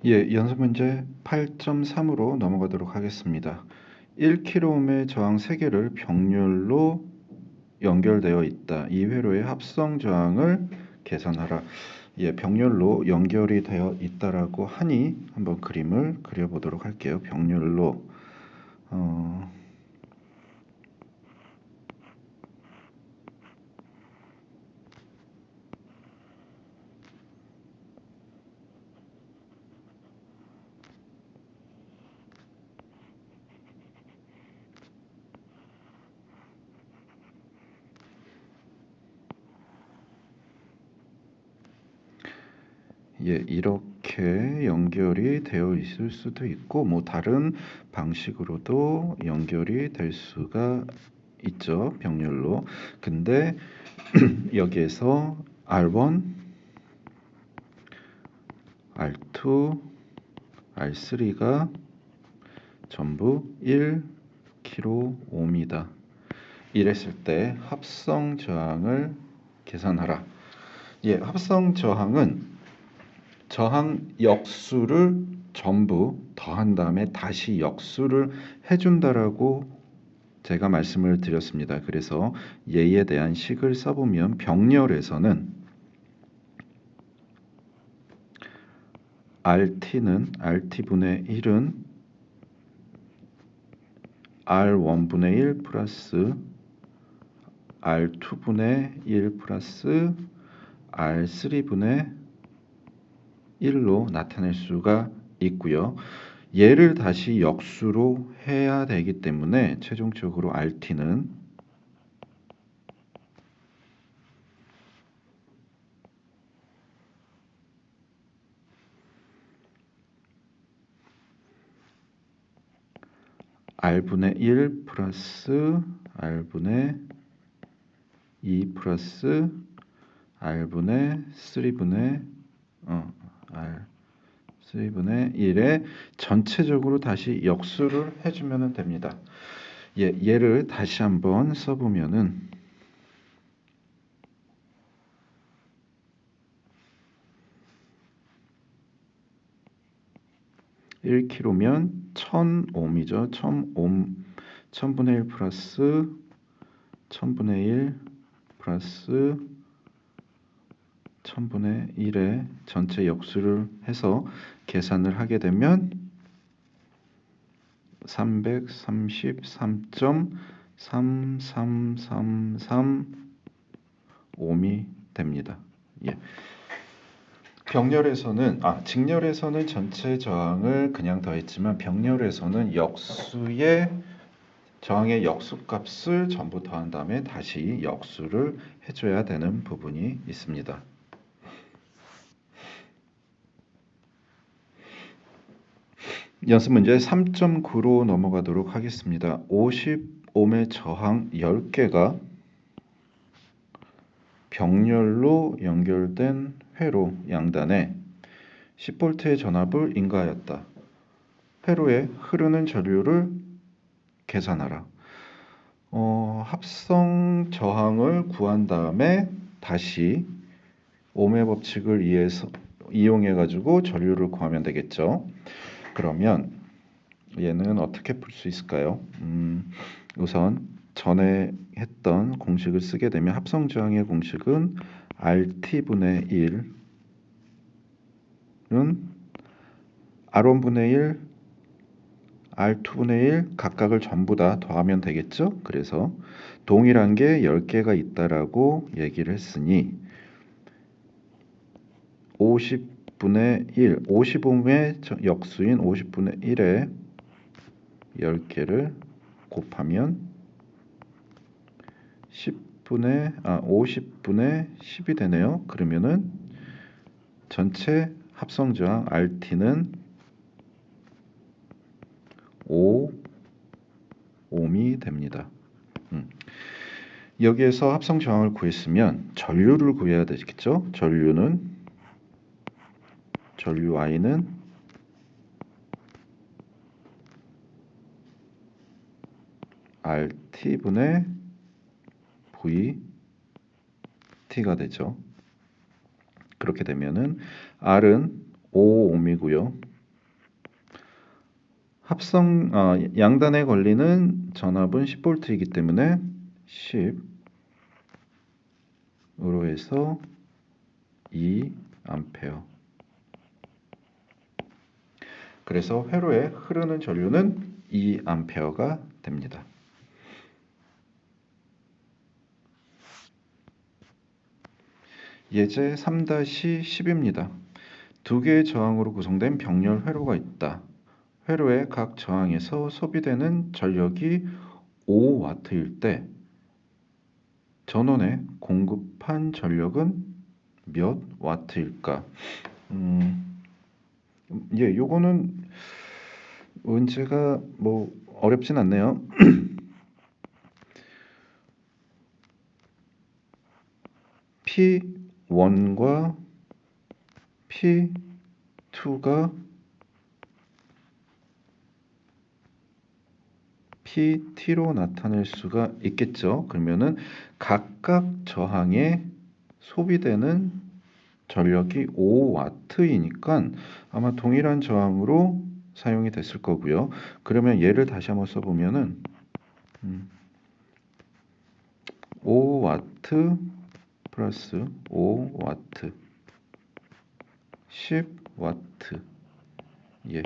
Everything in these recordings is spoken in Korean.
예, 연습 문제 8.3으로 넘어가도록 하겠습니다. 1kΩ의 저항 3개를 병렬로 연결되어 있다. 이 회로의 합성 저항을 계산하라. 예, 병렬로 연결이 되어 있다라고 하니 한번 그림을 그려보도록 할게요. 병렬로 예, 이렇게 연결이 되어 있을 수도 있고 뭐 다른 방식으로도 연결이 될 수가 있죠. 병렬로. 근데 여기에서 R1, R2, R3가 전부 1kΩ이다. 이랬을 때 합성 저항을 계산하라. 예, 합성 저항은 저항 역수를 전부 더한 다음에 다시 역수를 해준다라고 제가 말씀을 드렸습니다. 그래서 얘에 대한 식을 써보면 병렬에서는 RT분의 1은 R1분의 1 플러스 R2분의 1 플러스 R3분의 1로 나타낼 수가 있고요. 얘를 다시 역수로 해야 되기 때문에 최종적으로 RT는 R분의 1 플러스 R분의 2 플러스 R분의 3분의 R3분의 1에 전체적으로 다시 역수를 해주면 됩니다. 예, 얘를 다시 한번 써보면은 1kg면 1000ohm이죠. 1000ohm, 1000분의 1 플러스 1000분의 1 플러스 1000분의 1의 전체 역수를 해서 계산을 하게 되면 333.3333ohm이 됩니다. 예. 병렬에서는 직렬에서는 전체 저항을 그냥 더했지만 병렬에서는 역수의 저항의 역수값을 전부 더한 다음에 다시 역수를 해줘야 되는 부분이 있습니다. 연습 문제 3.9로 넘어가도록 하겠습니다. 50ohm의 저항 10개가 병렬로 연결된 회로 양단에 10V의 전압을 인가하였다. 회로에 흐르는 전류를 계산하라. 합성 저항을 구한 다음에 다시 ohm의 법칙을 이용해 가지고 전류를 구하면 되겠죠. 그러면 얘는 어떻게 풀 수 있을까요? 우선 전에 했던 공식을 쓰게 되면 합성 저항의 공식은 RT분의 1은 R1분의 1, R2분의 1 각각을 전부 다 더하면 되겠죠. 그래서 동일한 게 10개가 있다라고 얘기를 했으니 50분의 1, 50ohm의 역수인 50분의 1에 10개를 곱하면 50분의 10이 되네요. 그러면은 전체 합성 저항 RT는 5ohm이 됩니다. 여기에서 합성 저항을 구했으면 전류를 구해야 되겠죠. 전류 I는 RT분의 VT가 되죠. 그렇게 되면은 R은 5ohm이고요. 양단에 걸리는 전압은 10V이기 때문에 10으로 해서 2A. 그래서 회로에 흐르는 전류는 2A가 됩니다. 예제 3-10입니다. 두 개의 저항으로 구성된 병렬 회로가 있다. 회로의 각 저항에서 소비되는 전력이 5W일 때 전원에 공급한 전력은 몇 W일까? 요거는 문제가 뭐 어렵진 않네요. P1과 P2가 PT로 나타낼 수가 있겠죠. 그러면은 각각 저항에 소비되는 전력이 5W이니까 아마 동일한 저항으로 사용이 됐을 거고요. 그러면 얘를 다시 한번 써보면은 5W 플러스 5W 10W. 예.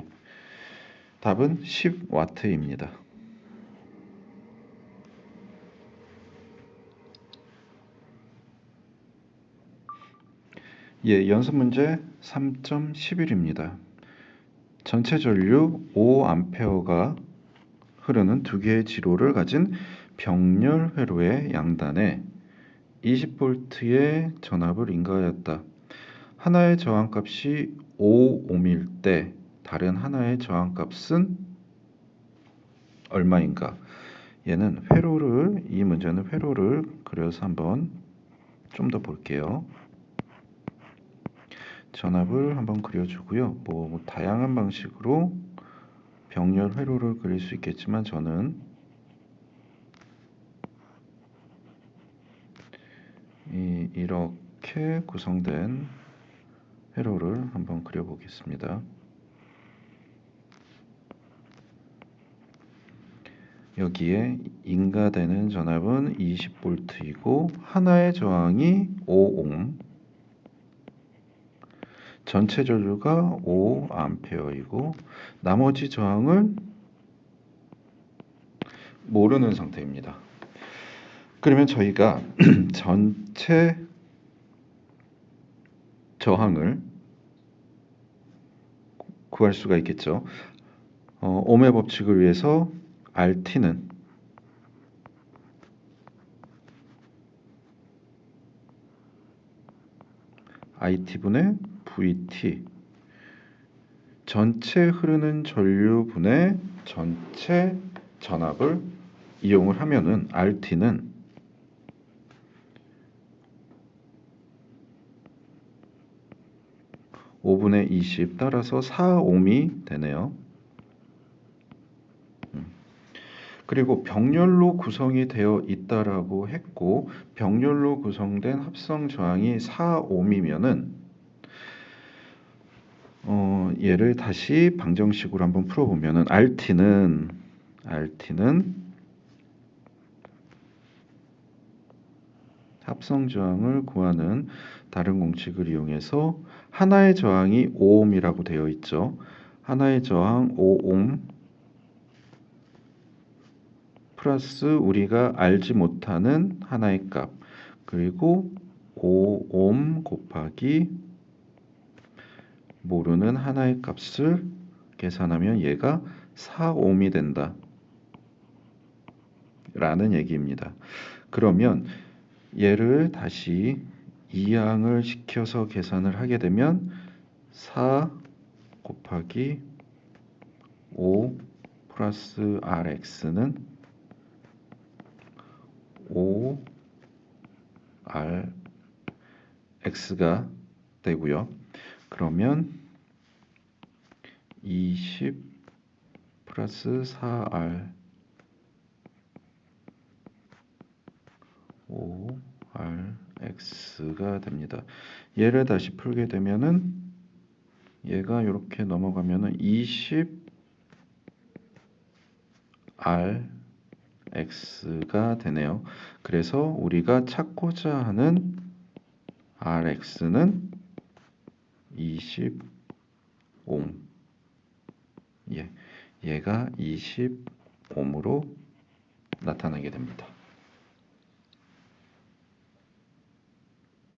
답은 10W입니다. 예, 연습 문제 3.11입니다. 전체 전류 5A가 흐르는 두 개의 지로를 가진 병렬 회로의 양단에 20V의 전압을 인가하였다. 하나의 저항값이 5옴일 때 다른 하나의 저항값은 얼마인가? 얘는 이 문제는 회로를 그려서 한번 좀 더 볼게요. 전압을 한번 그려주고요. 뭐 다양한 방식으로 병렬 회로를 그릴 수 있겠지만 저는 이렇게 구성된 회로를 한번 그려보겠습니다. 여기에 인가되는 전압은 20V이고 하나의 저항이 5옴, 전체 전류가 5A이고 나머지 저항을 모르는 상태입니다. 그러면 저희가 전체 저항을 구할 수가 있겠죠. 옴의 법칙을 위해서 RT는 IT분의 VT, 전체 흐르는 전류분의 전체 전압을 이용을 하면은 RT는 5분의 20 따라서 4옴이 되네요. 그리고 병렬로 구성이 되어 있다라고 했고 병렬로 구성된 합성 저항이 4옴이면은 얘를 다시 방정식으로 한번 풀어보면은 RT는 합성 저항을 구하는 다른 공식을 이용해서 하나의 저항이 5옴이라고 되어 있죠. 하나의 저항 5옴 플러스 우리가 알지 못하는 하나의 값, 그리고 5옴 곱하기 모르는 하나의 값을 계산하면 얘가 4옴이 된다 라는 얘기입니다. 그러면 얘를 다시 이항을 시켜서 계산을 하게 되면 4 곱하기 5 플러스 RX는 5RX가 되고요. 그러면 20 플러스 4R 5RX가 됩니다. 얘를 다시 풀게 되면은 얘가 이렇게 넘어가면은 20 Rx가 되네요. 그래서 우리가 찾고자 하는 Rx는 20옴. 얘가 20옴으로 나타나게 됩니다.